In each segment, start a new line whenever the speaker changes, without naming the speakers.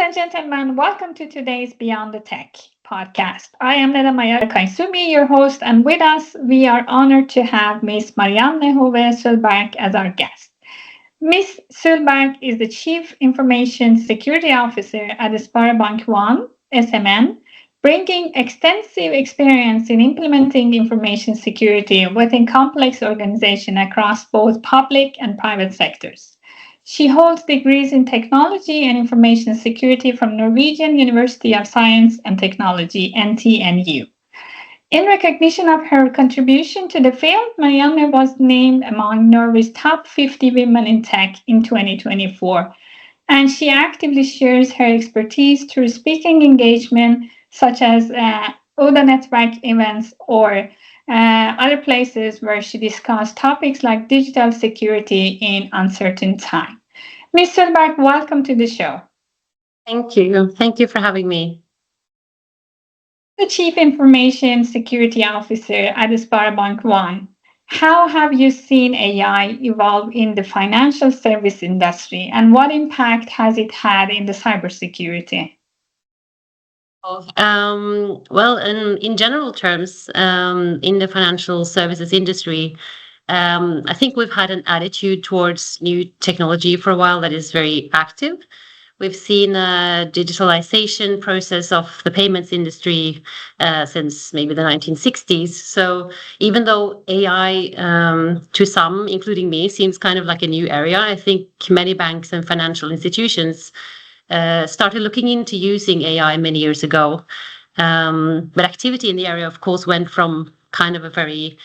and gentlemen, welcome to today's Beyond the Tech podcast. I am Neda Maya Kaisumi, your host, and with us, we are honored to have Ms. Marianne Hove Solberg as our guest. Ms. Solberg is the Chief Information Security Officer at the SpareBank 1, SMN, bringing extensive experience in implementing information security within complex organizations across both public and private sectors. She holds degrees in technology and information security from Norwegian University of Science and Technology, NTNU. In recognition of her contribution to the field, Marianne was named among Norway's top 50 women in tech in 2024, and she actively shares her expertise through speaking engagement such as ODA Network events or other places where she discussed topics like digital security in uncertain time. Ms. Solberg, welcome to the show.
Thank you. Thank you for having me.
The Chief Information Security Officer at the SpareBank 1. How have you seen AI evolve in the financial service industry, and what impact has it had in the cybersecurity?
Well, in general terms, in the financial services industry, I think we've had an attitude towards new technology for a while that is very active. We've seen a digitalization process of the payments industry since maybe the 1960s. So even though AI, to some, including me, seems kind of like a new area, I think many banks and financial institutions started looking into using AI many years ago. But activity in the area, of course, went from kind of a very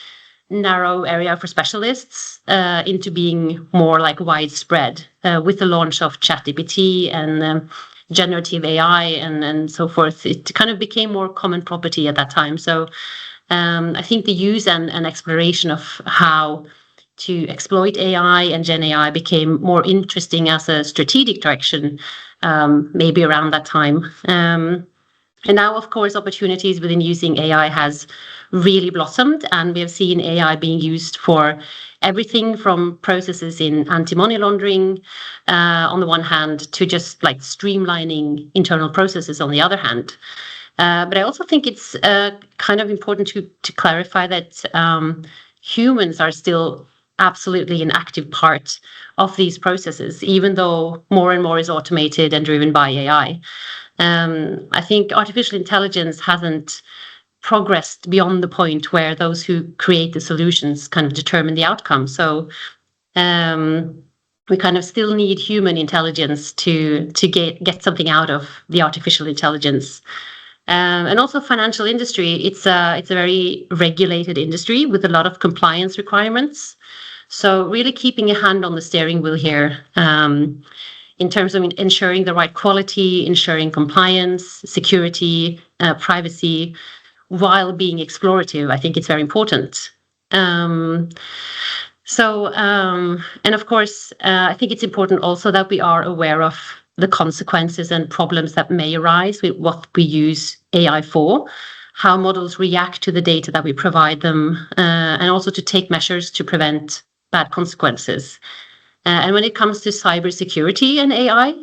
narrow area for specialists into being more like widespread with the launch of ChatGPT and generative AI and so forth. It kind of became more common property at that time. So I think the use and exploration of how to exploit AI and Gen AI became more interesting as a strategic direction, maybe around that time. And now, of course, opportunities within using AI has really blossomed, and we have seen AI being used for everything from processes in anti-money laundering on the one hand to just like streamlining internal processes on the other hand. But I also think it's kind of important to clarify that humans are still absolutely an active part of these processes, even though more and more is automated and driven by AI. I think artificial intelligence hasn't progressed beyond the point where those who create the solutions kind of determine the outcome. So we kind of still need human intelligence to get something out of the artificial intelligence. And also financial industry, it's a very regulated industry with a lot of compliance requirements. So really keeping a hand on the steering wheel here in terms of ensuring the right quality, ensuring compliance, security, privacy, while being explorative, I think it's very important. And of course, I think it's important also that we are aware of the consequences and problems that may arise with what we use AI for, how models react to the data that we provide them, and also to take measures to prevent bad consequences. And when it comes to cybersecurity and AI,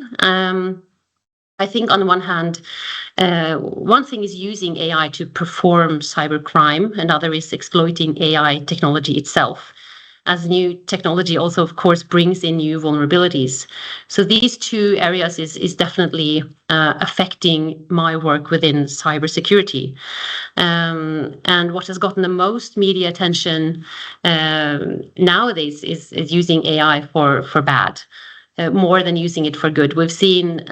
I think on the one hand, one thing is using AI to perform cybercrime, and other is exploiting AI technology itself, as new technology also, of course, brings in new vulnerabilities. So these two areas is definitely affecting my work within cybersecurity. And what has gotten the most media attention nowadays is using AI for bad, more than using it for good. We've seen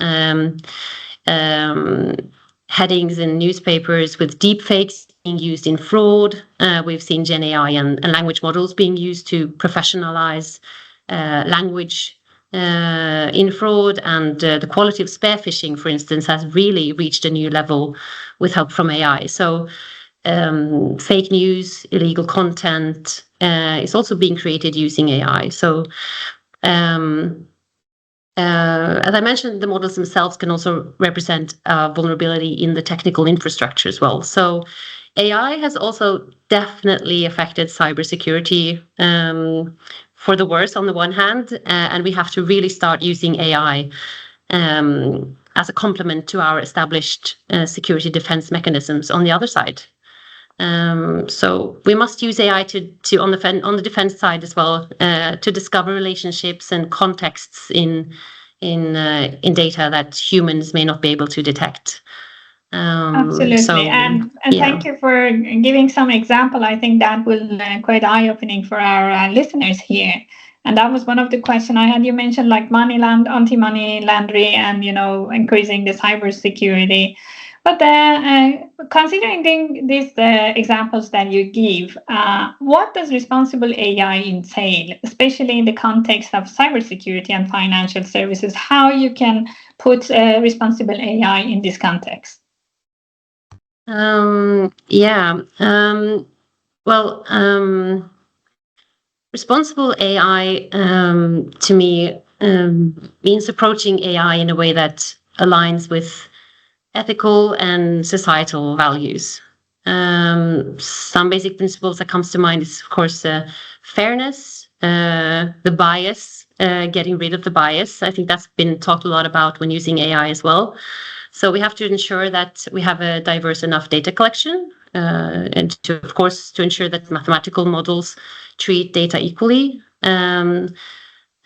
headings in newspapers with deepfakes being used in fraud. We've seen Gen AI and language models being used to professionalize language in fraud, and the quality of spear phishing, for instance, has really reached a new level with help from AI. So fake news, illegal content is also being created using AI. So as I mentioned, the models themselves can also represent vulnerability in the technical infrastructure as well. So AI has also definitely affected cybersecurity for the worse on the one hand, and we have to really start using AI as a complement to our established security defense mechanisms on the other side. So we must use AI to on the defense side as well, to discover relationships and contexts in data that humans may not be able to detect.
Absolutely. And thank you for giving some example. I think that will quite eye-opening for our listeners here. And that was one of the questions I had. You mentioned like anti-money laundering, and increasing the cybersecurity. But considering these examples that you give, what does responsible AI entail, especially in the context of cybersecurity and financial services? How you can put responsible AI in this context?
Responsible AI to me means approaching AI in a way that aligns with ethical and societal values. Some basic principles that comes to mind is, of course, fairness, the bias, getting rid of the bias. I think that's been talked a lot about when using AI as well. So we have to ensure that we have a diverse enough data collection, and of course, to ensure that mathematical models treat data equally.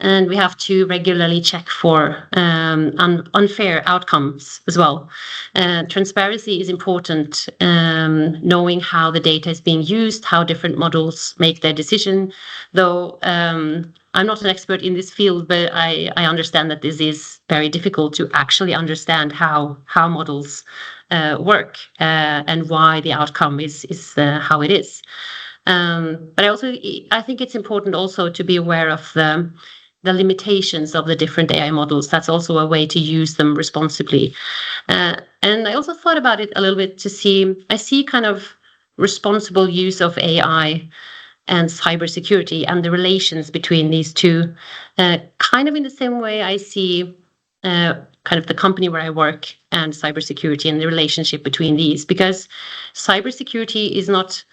And we have to regularly check for unfair outcomes as well. Transparency is important, knowing how the data is being used, how different models make their decision. Though I'm not an expert in this field, but I understand that this is very difficult to actually understand how models work, and why the outcome is how it is. But I think it's important also to be aware of the limitations of the different AI models. That's also a way to use them responsibly. And I also thought about it a little bit I see kind of responsible use of AI and cybersecurity and the relations between these two, kind of in the same way I see kind of the company where I work and cybersecurity and the relationship between these, because cybersecurity is not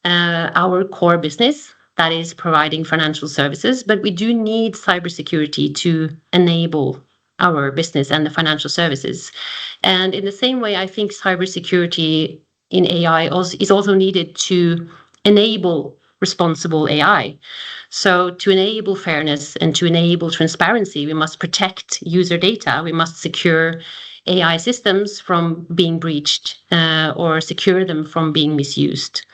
our core business, that is providing financial services, but we do need cybersecurity to enable our business and the financial services. And in the same way, I think cybersecurity in AI is also needed to enable responsible AI. So to enable fairness and to enable transparency, we must protect user data. We must secure AI systems from being breached, or secure them from being misused.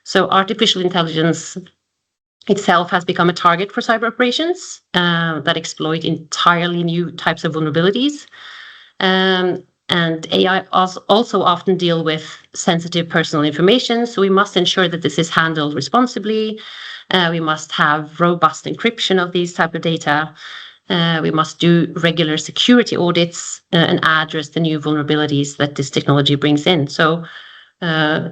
So artificial intelligence itself has become a target for cyber operations that exploit entirely new types of vulnerabilities. And AI also often deal with sensitive personal information, so we must ensure that this is handled responsibly. We must have robust encryption of these type of data. We must do regular security audits and address the new vulnerabilities that this technology brings in. So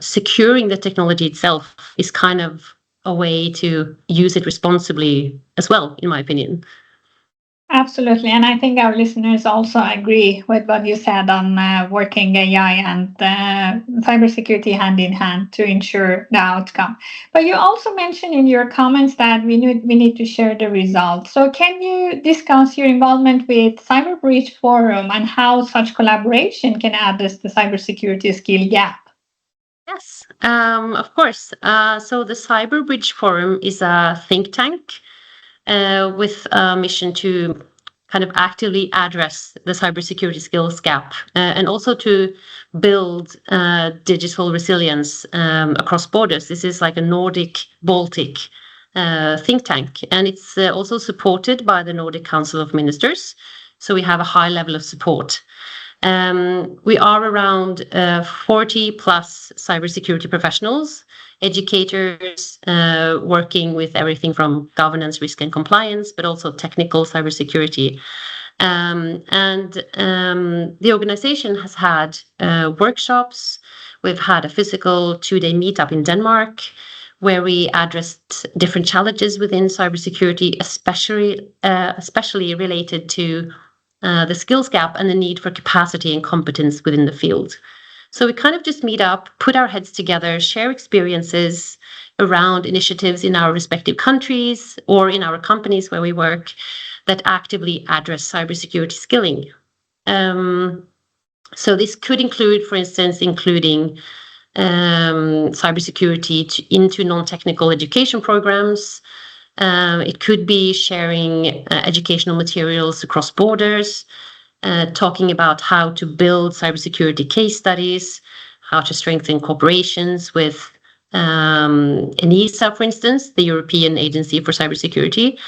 securing the technology itself is kind of a way to use it responsibly as well, in my opinion.
Absolutely. And I think our listeners also agree with what you said on working AI and cybersecurity hand in hand to ensure the outcome. But you also mentioned in your comments that we need to share the results. So can you discuss your involvement with Cyber Breach Forum and how such collaboration can address the cybersecurity skill gap?
Yes, of course. So the Cyber Bridge Forum is a think tank with a mission to kind of actively address the cybersecurity skills gap, and also to build digital resilience across borders. This is like a Nordic-Baltic think tank, and it's also supported by the Nordic Council of Ministers. So we have a high level of support. We are around 40 plus cybersecurity professionals, educators, working with everything from governance, risk and compliance, but also technical cybersecurity. The organization has had workshops. We've had a physical 2-day meetup in Denmark, where we addressed different challenges within cybersecurity, especially related to the skills gap and the need for capacity and competence within the field. So we kind of just meet up, put our heads together, share experiences around initiatives in our respective countries or in our companies where we work that actively address cybersecurity skilling. So this could include, for instance, including cybersecurity into non-technical education programs. It could be sharing educational materials across borders, talking about how to build cybersecurity case studies, how to strengthen cooperations with ENISA, for instance, the European Agency for Cybersecurity.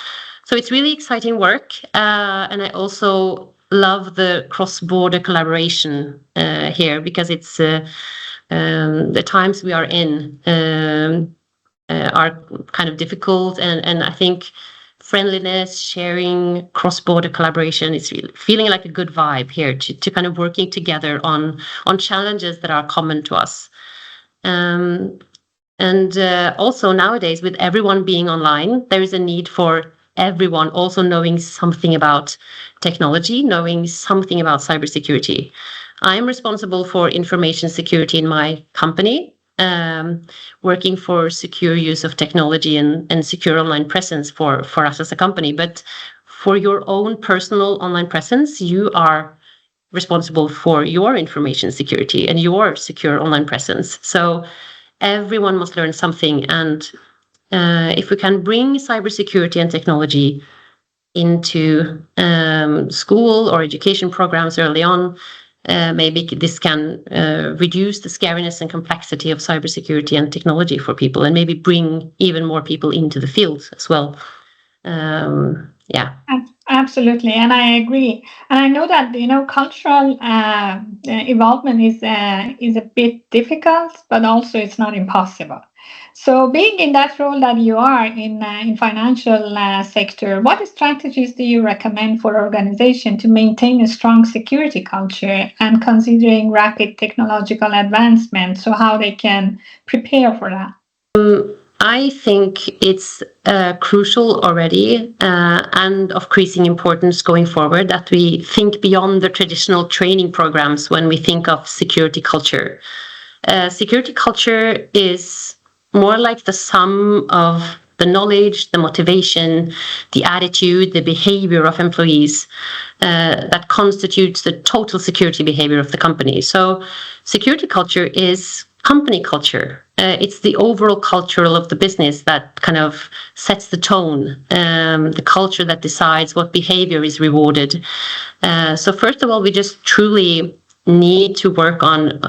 So it's really exciting work. And I also love the cross-border collaboration here, because it's the times we are in are kind of difficult. And I think friendliness, sharing, cross-border collaboration is really feeling like a good vibe here to kind of working together on challenges that are common to us. And also nowadays, with everyone being online, there is a need for everyone also knowing something about technology, knowing something about cybersecurity. I'm responsible for information security in my company, working for secure use of technology and secure online presence for us as a company. But for your own personal online presence, you are responsible for your information security and your secure online presence. So everyone must learn something. And if we can bring cybersecurity and technology into school or education programs early on, maybe this can reduce the scariness and complexity of cybersecurity and technology for people, and maybe bring even more people into the field as well. Yeah.
Absolutely, and I agree. And I know that cultural involvement is a bit difficult, but also it's not impossible. So, being in that role that you are in financial sector, what strategies do you recommend for organization to maintain a strong security culture, and considering rapid technological advancement, so how they can prepare for that?
I think it's crucial already and of increasing importance going forward that we think beyond the traditional training programs when we think of security culture. Security culture is more like the sum of the knowledge, the motivation, the attitude, the behavior of employees that constitutes the total security behavior of the company. So security culture is company culture. It's the overall culture of the business that kind of sets the tone, the culture that decides what behavior is rewarded. So first of all, we just truly need to work on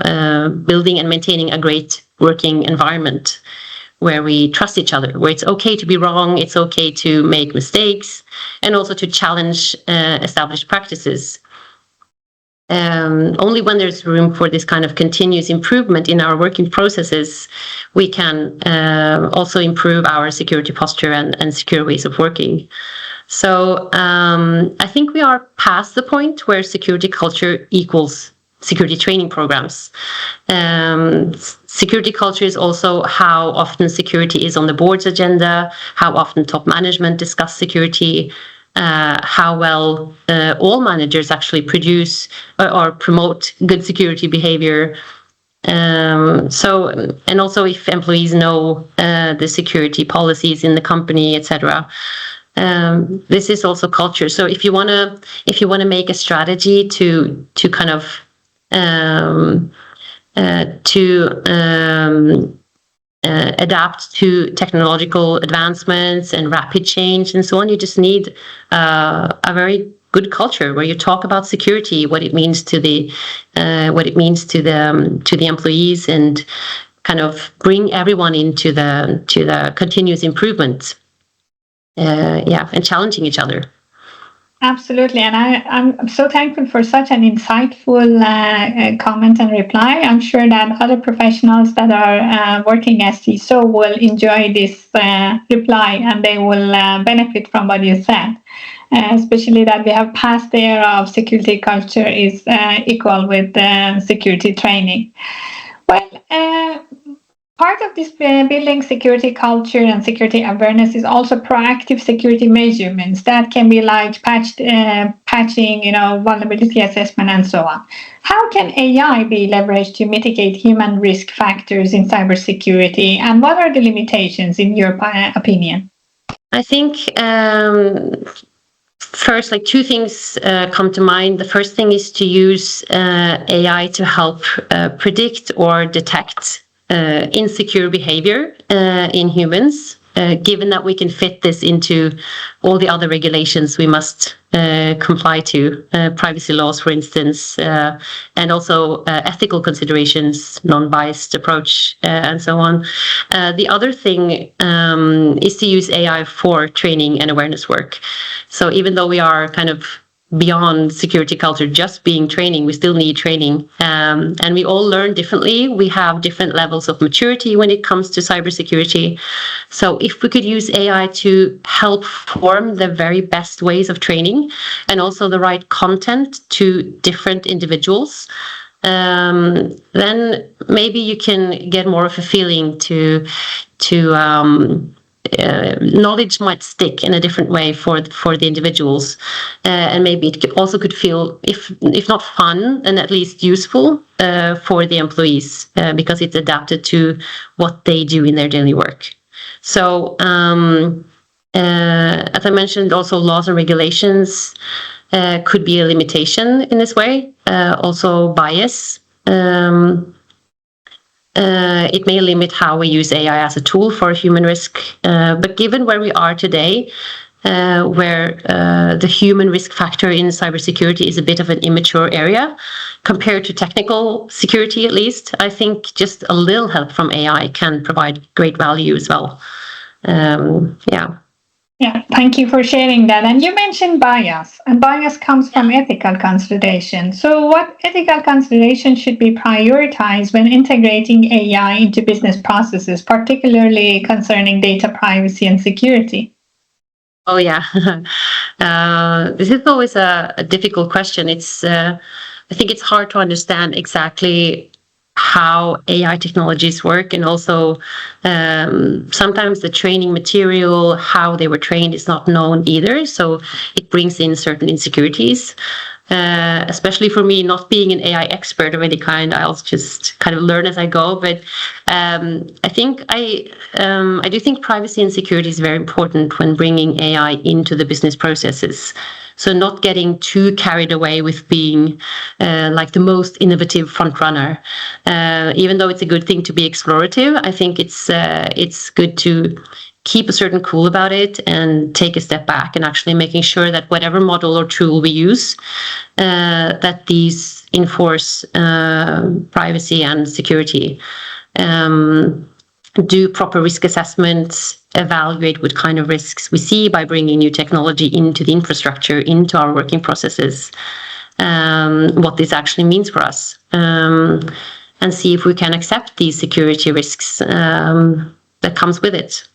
building and maintaining a great working environment where we trust each other, where it's okay to be wrong, it's okay to make mistakes, and also to challenge established practices. Only when there's room for this kind of continuous improvement in our working processes, we can also improve our security posture and secure ways of working. So I think we are past the point where security culture equals security training programs. Security culture is also how often security is on the board's agenda, how often top management discuss security, how well all managers actually produce or promote good security behavior. So, and also if employees know the security policies in the company, etc. This is also culture. So if you wanna make a strategy to kind of adapt to technological advancements and rapid change and so on, you just need a very good culture where you talk about security, what it means to the employees, and kind of bring everyone into the continuous improvement. And challenging each other.
Absolutely, and I'm so thankful for such an insightful comment and reply. I'm sure that other professionals that are working as CISO will enjoy this reply, and they will benefit from what you said, especially that we have passed the era of security culture is equal with security training. Well, part of this building security culture and security awareness is also proactive security measurements that can be like patching, vulnerability assessment, and so on. How can AI be leveraged to mitigate human risk factors in cybersecurity, and what are the limitations in your opinion?
I think first, like two things come to mind. The first thing is to use AI to help predict or detect insecure behavior in humans. Given that we can fit this into all the other regulations we must comply to, privacy laws, for instance, and also ethical considerations, non-biased approach, and so on. The other thing is to use AI for training and awareness work. So even though we are kind of beyond security culture just being training, we still need training, and we all learn differently. We have different levels of maturity when it comes to cybersecurity. So if we could use AI to help form the very best ways of training and also the right content to different individuals, then maybe you can get more of a feeling to knowledge might stick in a different way for the individuals, and maybe it also could feel, if not fun, then at least useful for the employees, because it's adapted to what they do in their daily work. So as I mentioned, also laws and regulations could be a limitation in this way, also bias. It may limit how we use AI as a tool for human risk, but given where we are today, where the human risk factor in cybersecurity is a bit of an immature area compared to technical security, at least, I think just a little help from AI can provide great value as well.
Yeah, thank you for sharing that. And you mentioned bias, and bias comes from ethical considerations. So what ethical considerations should be prioritized when integrating AI into business processes, particularly concerning data privacy and security?
Oh, yeah. This is always a difficult question. I think it's hard to understand exactly how AI technologies work, and also sometimes the training material, how they were trained, is not known either. So it brings in certain insecurities, especially for me, not being an AI expert of any kind. I'll just kind of learn as I go. But I do think privacy and security is very important when bringing AI into the business processes. So not getting too carried away with being like the most innovative front runner. Even though it's a good thing to be explorative, I think it's good to keep a certain cool about it and take a step back, and actually making sure that whatever model or tool we use, that these enforce privacy and security. Do proper risk assessments, evaluate what kind of risks we see by bringing new technology into the infrastructure, into our working processes, what this actually means for us, and see if we can accept these security risks that comes with it.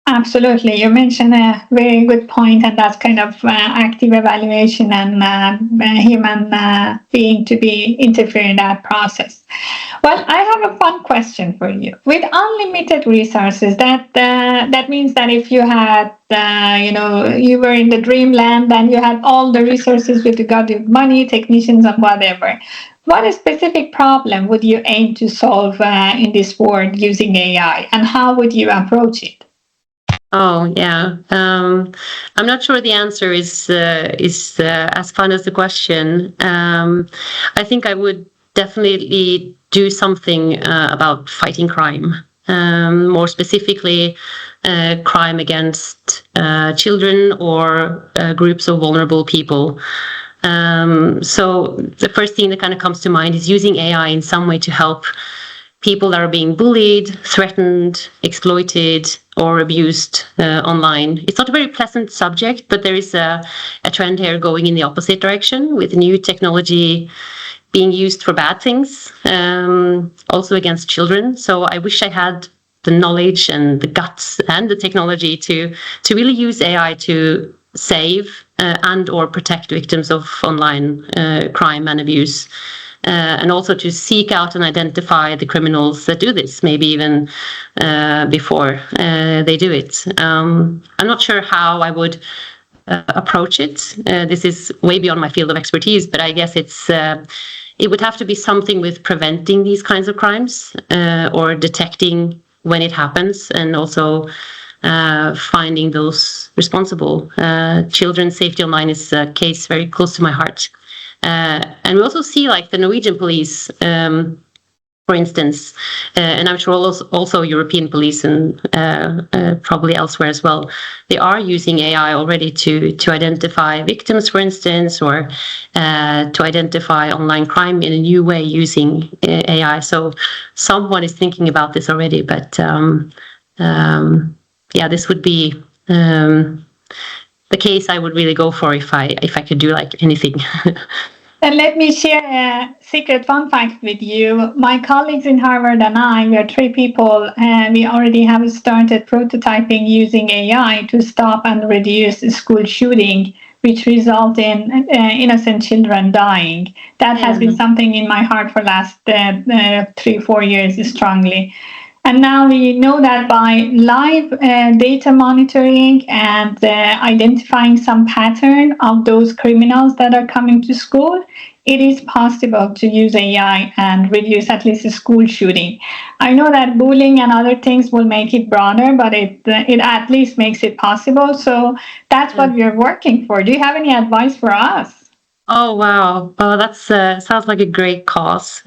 Absolutely. You mentioned a very good point, and that's kind of active evaluation and human being to be interfere in that process. Well, I have a fun question for you. With unlimited resources, that means that if you had, you were in the dreamland and you had all the resources with regard to money, technicians, and whatever, what specific problem would you aim to solve in this world using AI, and how would you approach it?
Oh, yeah. I'm not sure the answer is as fun as the question. I think I would definitely do something about fighting crime. More specifically, crime against children or groups of vulnerable people. So the first thing that kind of comes to mind is using AI in some way to help people that are being bullied, threatened, exploited, or abused online. It's not a very pleasant subject, but there is a trend here going in the opposite direction, with new technology being used for bad things, also against children. So I wish I had the knowledge and the guts and the technology to really use AI to save and or protect victims of online crime and abuse. And also to seek out and identify the criminals that do this, maybe even before they do it. I'm not sure how I would approach it. This is way beyond my field of expertise, but I guess it would have to be something with preventing these kinds of crimes or detecting when it happens, and also finding those responsible. Children's safety online is a case very close to my heart. And we also see like the Norwegian police, for instance, and I'm sure also European police and probably elsewhere as well, they are using AI already to identify victims, for instance, or to identify online crime in a new way using AI. So someone is thinking about this already, but yeah, this would be the case I would really go for if I could do like anything.
And let me share a secret fun fact with you. My colleagues in Harvard and I, we are 3 people, and we already have started prototyping using AI to stop and reduce school shooting, which result in innocent children dying. That has been something in my heart for last 3-4 years strongly. And now we know that by live data monitoring and identifying some pattern of those criminals that are coming to school, it is possible to use AI and reduce at least school shooting. I know that bullying and other things will make it broader, but it at least makes it possible. So that's what we're working for. Do you have any advice for us?
Oh, wow. Oh, that's sounds like a great cause.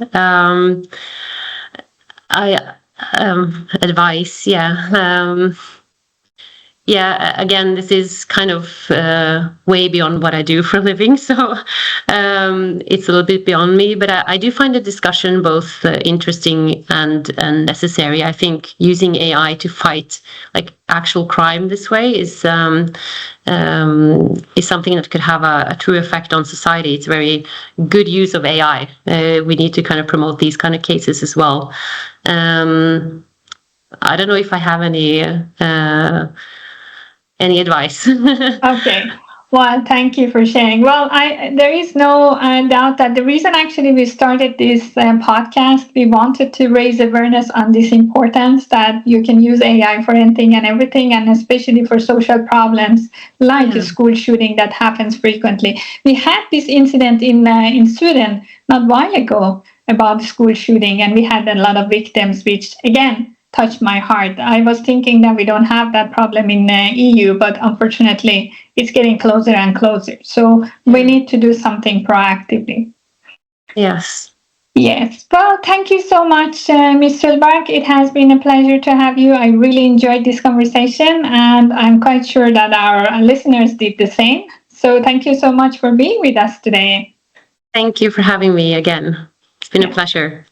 Advice, yeah. Yeah, again, this is kind of way beyond what I do for a living, so it's a little bit beyond me. But I do find the discussion both interesting and necessary. I think using AI to fight like actual crime this way is something that could have a true effect on society. It's very good use of AI. We need to kind of promote these kind of cases as well. I don't know if I have any advice.
Okay. Well, thank you for sharing. Well, there is no doubt that the reason actually we started this podcast, we wanted to raise awareness on this importance that you can use AI for anything and everything, and especially for social problems like a school shooting that happens frequently. We had this incident in Sweden not a while ago about school shooting, and we had a lot of victims, which again touched my heart. I was thinking that we don't have that problem in the EU, but unfortunately, it's getting closer and closer. So we need to do something proactively.
Yes.
Yes. Well, thank you so much, Ms. Solberg. It has been a pleasure to have you. I really enjoyed this conversation, and I'm quite sure that our listeners did the same. So thank you so much for being with us today.
Thank you for having me again. It's been a pleasure.